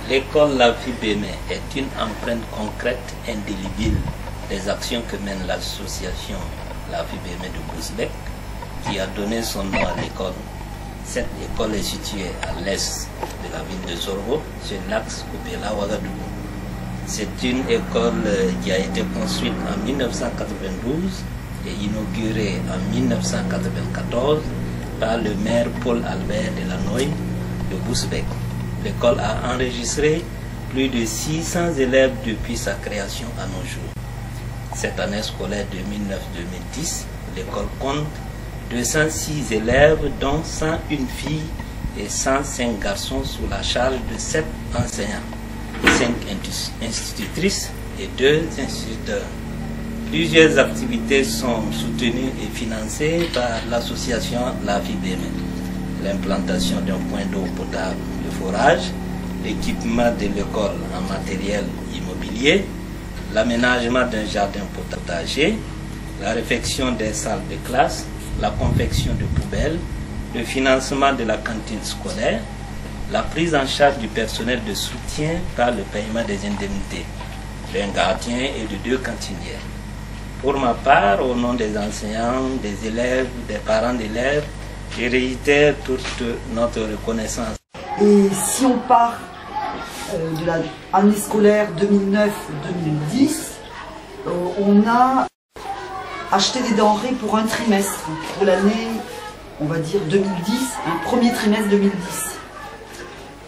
L'école La Fille Bémé est une empreinte concrète, indélébile des actions que mène l'association La Fille Bémé de Bousbek, qui a donné son nom à l'école. Cette école est située à l'est de la ville de Zorgo, sur l'axe Koupela-Ouagadougou. C'est une école qui a été construite en 1992 et inaugurée en 1994 par le maire Paul Albert Delanoye de Bousbek. L'école a enregistré plus de 600 élèves depuis sa création à nos jours. Cette année scolaire 2009-2010, l'école compte 206 élèves, dont 101 filles et 105 garçons sous la charge de 7 enseignants, 5 institutrices et 2 instituteurs. Plusieurs activités sont soutenues et financées par l'association La Fille Bémé. L'implantation d'un point d'eau potable de forage, l'équipement de l'école en matériel immobilier, l'aménagement d'un jardin potager, la réfection des salles de classe, la confection de poubelles, le financement de la cantine scolaire, la prise en charge du personnel de soutien par le paiement des indemnités, d'un gardien et de 2 cantinières. Pour ma part, au nom des enseignants, des élèves, des parents d'élèves, je réitère toute notre reconnaissance. Et si on part de l'année scolaire 2009-2010, on a acheté des denrées pour un trimestre, pour l'année, on va dire 2010, un premier trimestre 2010.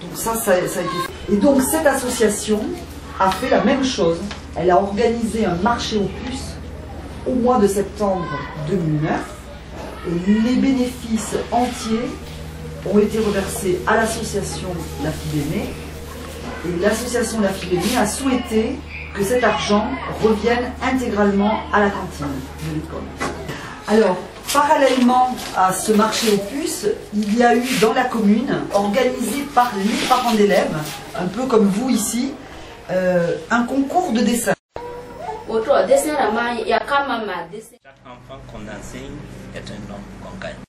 Donc ça a été fait. Et donc cette association a fait la même chose. Elle a organisé un marché aux puces au mois de septembre 2009. Et les bénéfices entiers ont été reversés à l'association La Fille Bémé. Et l'association La Fille Bémé a souhaité que cet argent revienne intégralement à la cantine de l'école. Alors, parallèlement à ce marché aux puces, il y a eu dans la commune, organisé par les parents d'élèves, un peu comme vous ici, un concours de dessin. Chaque enfant qu'on enseigne est un homme qu'on gagne.